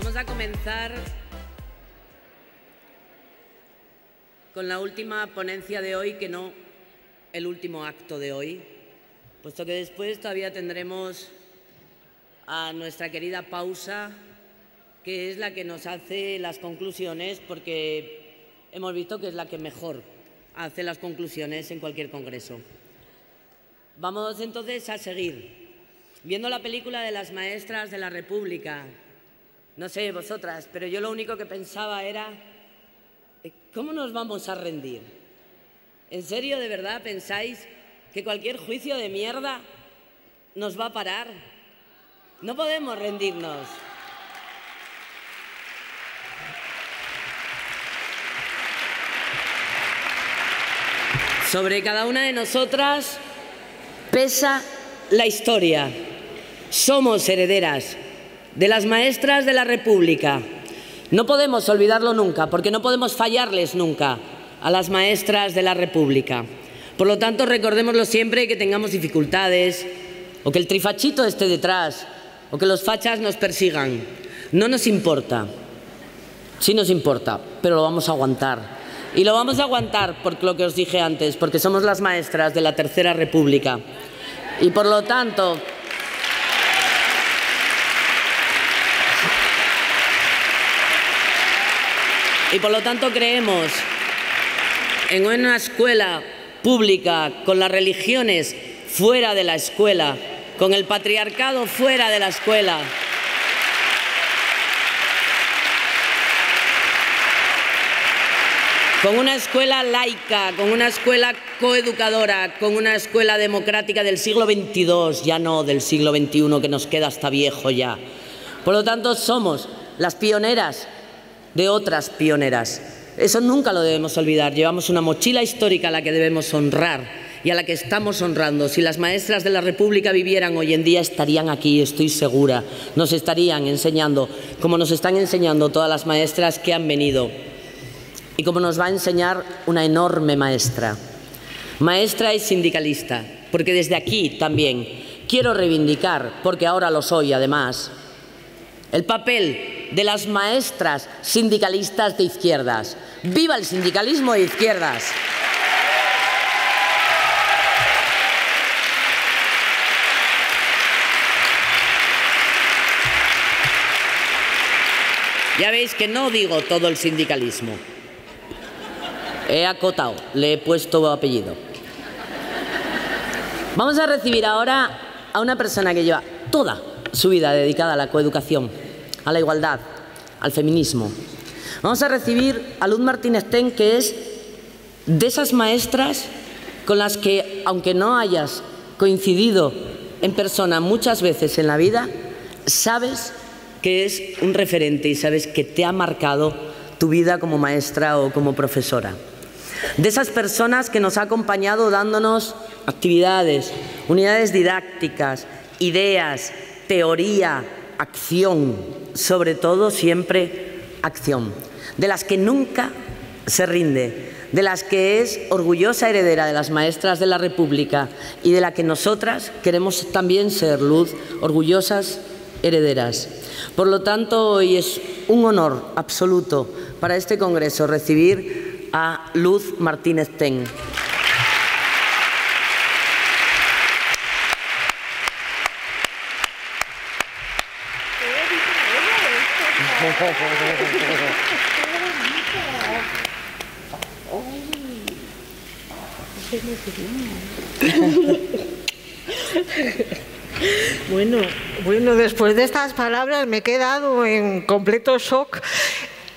Vamos a comenzar con la última ponencia de hoy, que no el último acto de hoy, puesto que después todavía tendremos a nuestra querida Pausa, que es la que nos hace las conclusiones, porque hemos visto que es la que mejor hace las conclusiones en cualquier congreso. Vamos entonces a seguir viendo la película de las maestras de la República. No sé vosotras, pero yo lo único que pensaba era, ¿cómo nos vamos a rendir? ¿En serio, de verdad, pensáis que cualquier juicio de mierda nos va a parar? No podemos rendirnos. Sobre cada una de nosotras pesa la historia. Somos herederas de las maestras de la República. No podemos olvidarlo nunca, porque no podemos fallarles nunca a las maestras de la República. Por lo tanto, recordémoslo siempre que tengamos dificultades, o que el trifachito esté detrás, o que los fachas nos persigan. No nos importa. Sí nos importa, pero lo vamos a aguantar. Y lo vamos a aguantar por lo que os dije antes, porque somos las maestras de la Tercera República. Y por lo tanto, creemos en una escuela pública con las religiones fuera de la escuela, con el patriarcado fuera de la escuela. Con una escuela laica, con una escuela coeducadora, con una escuela democrática del siglo XXII, ya no del siglo XXI, que nos queda hasta viejo ya. Por lo tanto, somos las pioneras de otras pioneras. Eso nunca lo debemos olvidar. Llevamos una mochila histórica a la que debemos honrar y a la que estamos honrando. Si las maestras de la República vivieran hoy en día, estarían aquí, estoy segura. Nos estarían enseñando, como nos están enseñando todas las maestras que han venido. Y como nos va a enseñar una enorme maestra. Maestra y sindicalista, porque desde aquí también quiero reivindicar, porque ahora lo soy además, el papel de las maestras sindicalistas de izquierdas. ¡Viva el sindicalismo de izquierdas! Ya veis que no digo todo el sindicalismo. He acotado, le he puesto apellido. Vamos a recibir ahora a una persona que lleva toda su vida dedicada a la coeducación, a la igualdad, al feminismo. Vamos a recibir a Luz Martínez Ten, que es de esas maestras con las que, aunque no hayas coincidido en persona muchas veces en la vida, sabes que es un referente y sabes que te ha marcado tu vida como maestra o como profesora. De esas personas que nos ha acompañado dándonos actividades, unidades didácticas, ideas, teoría, acción, sobre todo siempre acción, de las que nunca se rinde, de las que es orgullosa heredera de las maestras de la República y de la que nosotras queremos también ser, Luz, orgullosas herederas. Por lo tanto, hoy es un honor absoluto para este congreso recibir a Luz Martínez Ten. Bueno, después de estas palabras me he quedado en completo shock.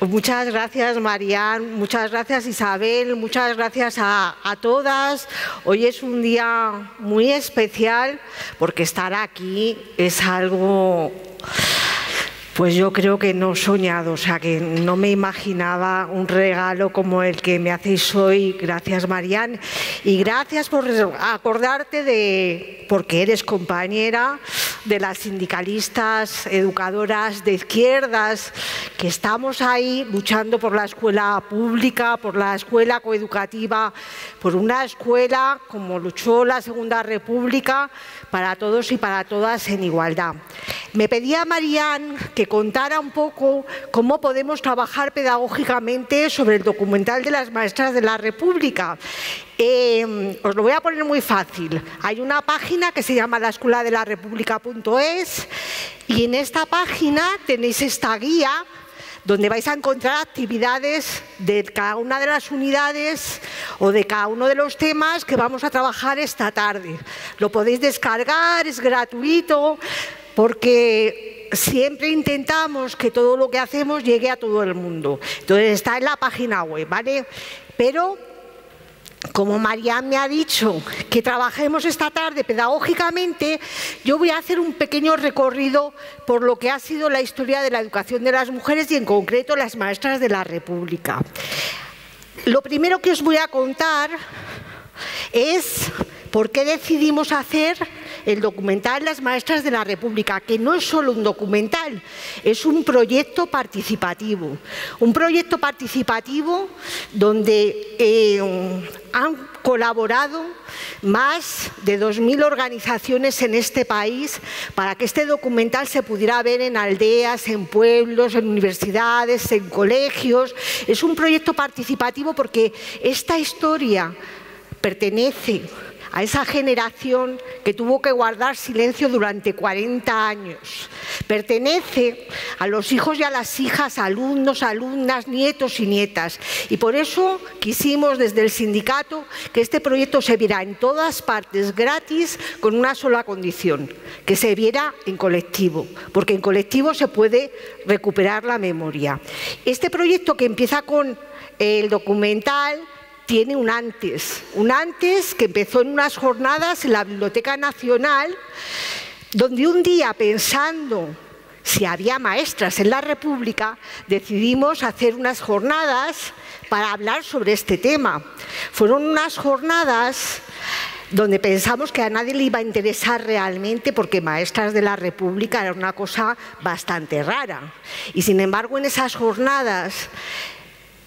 Muchas gracias, Marian, muchas gracias, Isabel, muchas gracias a todas. Hoy es un día muy especial porque estar aquí es algo, pues yo creo que no soñado, o sea que no me imaginaba un regalo como el que me hacéis hoy. Gracias, Marian, y gracias por acordarte de, porque eres compañera de las sindicalistas, educadoras de izquierdas, que estamos ahí luchando por la escuela pública, por la escuela coeducativa, por una escuela como luchó la Segunda República, para todos y para todas en igualdad. Me pedía Marian que contara un poco cómo podemos trabajar pedagógicamente sobre el documental de las maestras de la República. Os lo voy a poner muy fácil. Hay una página que se llama laescueladelarepublica.es y en esta página tenéis esta guía donde vais a encontrar actividades de cada una de las unidades o de cada uno de los temas que vamos a trabajar esta tarde. Lo podéis descargar, es gratuito, porque siempre intentamos que todo lo que hacemos llegue a todo el mundo. Entonces está en la página web, ¿vale? Pero como Marian me ha dicho que trabajemos esta tarde pedagógicamente, yo voy a hacer un pequeño recorrido por lo que ha sido la historia de la educación de las mujeres y en concreto las maestras de la República. Lo primero que os voy a contar es por qué decidimos hacer el documental Las Maestras de la República, que no es solo un documental, es un proyecto participativo. Un proyecto participativo donde han colaborado más de 2000 organizaciones en este país para que este documental se pudiera ver en aldeas, en pueblos, en universidades, en colegios. Es un proyecto participativo porque esta historia pertenece a esa generación que tuvo que guardar silencio durante 40 años. Pertenece a los hijos y a las hijas, alumnos, alumnas, nietos y nietas. Y por eso quisimos desde el sindicato que este proyecto se viera en todas partes gratis con una sola condición, que se viera en colectivo, porque en colectivo se puede recuperar la memoria. Este proyecto que empieza con el documental tiene un antes que empezó en unas jornadas en la Biblioteca Nacional, donde un día, pensando si había maestras en la República, decidimos hacer unas jornadas para hablar sobre este tema. Fueron unas jornadas donde pensamos que a nadie le iba a interesar realmente porque maestras de la República era una cosa bastante rara. Y sin embargo, en esas jornadas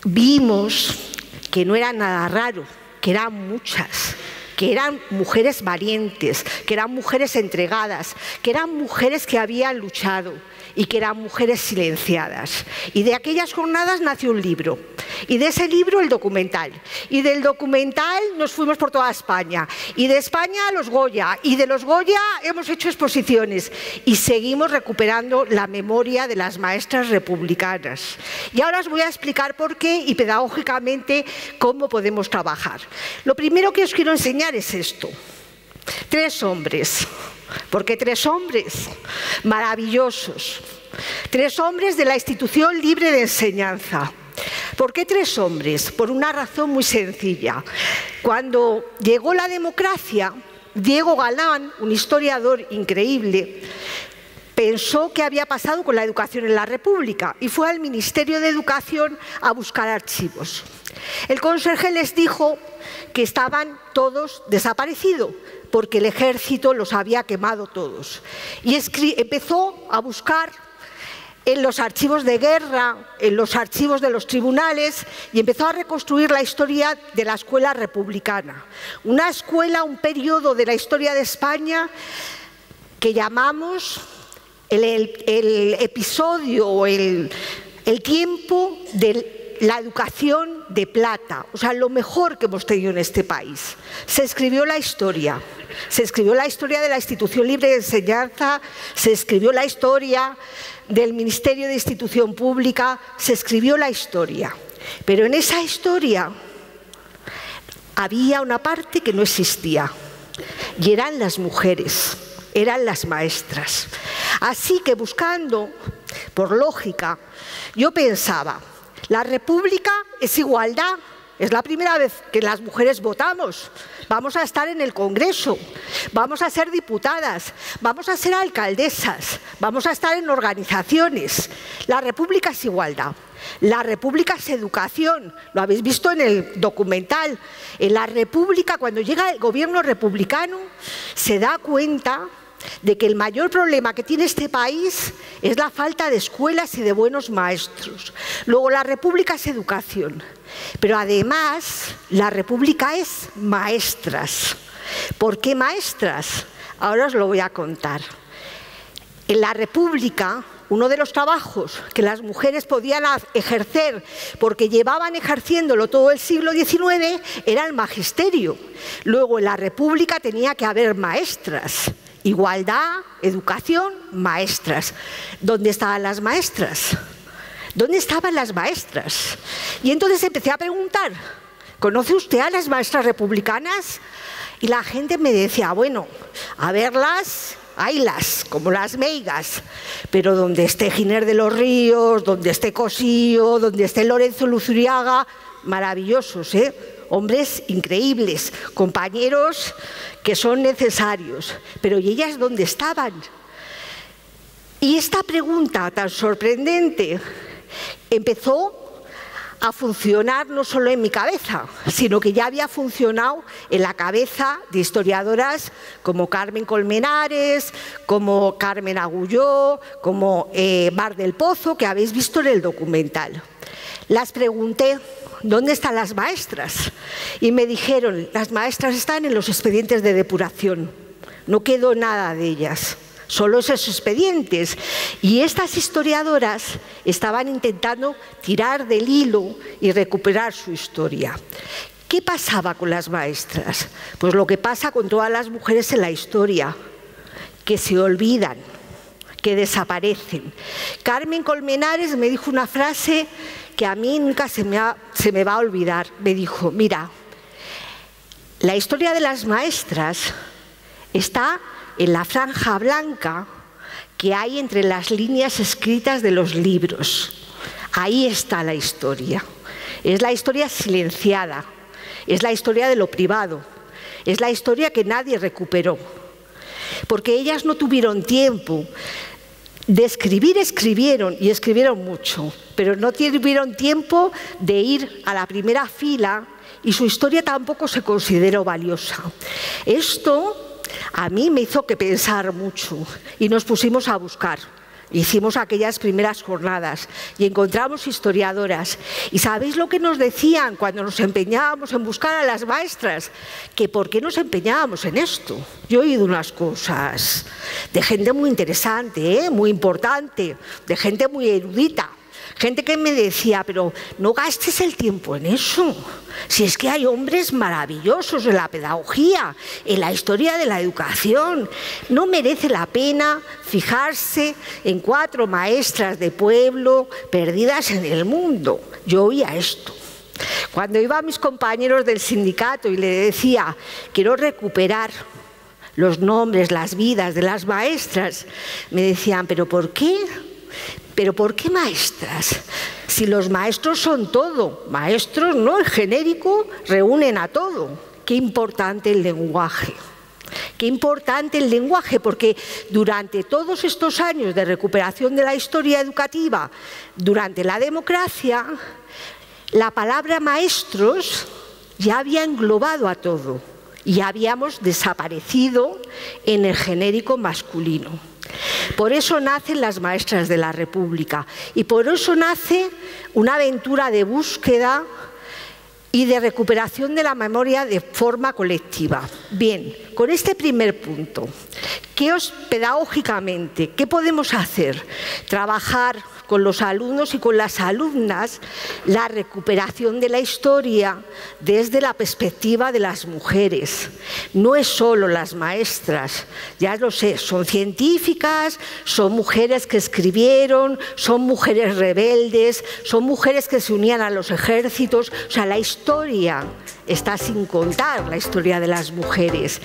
vimos que no era nada raro, que eran muchas, que eran mujeres valientes, que eran mujeres entregadas, que eran mujeres que habían luchado y que eran mujeres silenciadas. Y de aquellas jornadas nació un libro, y de ese libro el documental, y del documental nos fuimos por toda España, y de España a los Goya, y de los Goya hemos hecho exposiciones, y seguimos recuperando la memoria de las maestras republicanas. Y ahora os voy a explicar por qué y pedagógicamente cómo podemos trabajar. Lo primero que os quiero enseñar es esto. 3 hombres. ¿Por qué 3 hombres? Maravillosos. 3 hombres de la Institución Libre de Enseñanza. ¿Por qué 3 hombres? Por una razón muy sencilla. Cuando llegó la democracia, Diego Galán, un historiador increíble, pensó qué había pasado con la educación en la República y fue al Ministerio de Educación a buscar archivos. El conserje les dijo que estaban todos desaparecidos porque el ejército los había quemado todos. Y empezó a buscar en los archivos de guerra, en los archivos de los tribunales y empezó a reconstruir la historia de la escuela republicana. Una escuela, un periodo de la historia de España que llamamos el episodio o el tiempo de la educación de plata, o sea, lo mejor que hemos tenido en este país. Se escribió la historia de la Institución Libre de Enseñanza, se escribió la historia del Ministerio de Institución Pública, se escribió la historia. Pero en esa historia había una parte que no existía, y eran las mujeres, eran las maestras. Así que buscando, por lógica, yo pensaba, la República es igualdad, es la primera vez que las mujeres votamos, vamos a estar en el Congreso, vamos a ser diputadas, vamos a ser alcaldesas, vamos a estar en organizaciones. La República es igualdad, la República es educación, lo habéis visto en el documental. En la República, cuando llega el gobierno republicano, se da cuenta de que el mayor problema que tiene este país es la falta de escuelas y de buenos maestros. Luego, la República es educación, pero además la República es maestras. ¿Por qué maestras? Ahora os lo voy a contar. En la República, uno de los trabajos que las mujeres podían ejercer, porque llevaban ejerciéndolo todo el siglo XIX, era el magisterio. Luego, en la República tenía que haber maestras. Igualdad, educación, maestras. ¿Dónde estaban las maestras? ¿Dónde estaban las maestras? Y entonces empecé a preguntar, ¿conoce usted a las maestras republicanas? Y la gente me decía, bueno, a verlas, haylas, como las meigas, pero donde esté Giner de los Ríos, donde esté Cosío, donde esté Lorenzo Luzuriaga, maravillosos, ¿eh? Hombres increíbles, compañeros que son necesarios, pero ¿y ellas dónde estaban? Y esta pregunta tan sorprendente empezó a funcionar no solo en mi cabeza, sino que ya había funcionado en la cabeza de historiadoras como Carmen Colmenares, como Carmen Agulló, como Mar del Pozo, que habéis visto en el documental. Las pregunté, ¿dónde están las maestras? Y me dijeron, las maestras están en los expedientes de depuración, no quedó nada de ellas. Solo esos expedientes. Y estas historiadoras estaban intentando tirar del hilo y recuperar su historia. ¿Qué pasaba con las maestras? Pues lo que pasa con todas las mujeres en la historia, que se olvidan, que desaparecen. Carmen Colmenares me dijo una frase que a mí nunca se me va a olvidar. Me dijo, mira, la historia de las maestras está en la franja blanca que hay entre las líneas escritas de los libros. Ahí está la historia. Es la historia silenciada, es la historia de lo privado, es la historia que nadie recuperó. Porque ellas no tuvieron tiempo de escribir, escribieron y escribieron mucho, pero no tuvieron tiempo de ir a la primera fila y su historia tampoco se consideró valiosa. Esto a mí me hizo que pensar mucho y nos pusimos a buscar. Hicimos aquellas primeras jornadas y encontramos historiadoras. ¿Y sabéis lo que nos decían cuando nos empeñábamos en buscar a las maestras? Que por qué nos empeñábamos en esto. Yo he oído unas cosas de gente muy interesante, muy importante, de gente muy erudita. Gente que me decía, pero no gastes el tiempo en eso. Si es que hay hombres maravillosos en la pedagogía, en la historia de la educación. No merece la pena fijarse en 4 maestras de pueblo perdidas en el mundo. Yo oía esto. Cuando iba a mis compañeros del sindicato y les decía, quiero recuperar los nombres, las vidas de las maestras, me decían, ¿pero por qué? ¿Pero por qué maestras? Si los maestros son todo, maestros no, el genérico reúnen a todo. Qué importante el lenguaje. Qué importante el lenguaje, porque durante todos estos años de recuperación de la historia educativa, durante la democracia, la palabra maestros ya había englobado a todo y habíamos desaparecido en el genérico masculino. Por eso nacen las maestras de la República y por eso nace una aventura de búsqueda y de recuperación de la memoria de forma colectiva. Bien, con este primer punto, pedagógicamente, ¿qué podemos hacer? Trabajar con los alumnos y con las alumnas la recuperación de la historia desde la perspectiva de las mujeres. No es solo las maestras, ya lo sé, son científicas, son mujeres que escribieron, son mujeres rebeldes, son mujeres que se unían a los ejércitos. O sea, la historia está sin contar, la historia de las mujeres.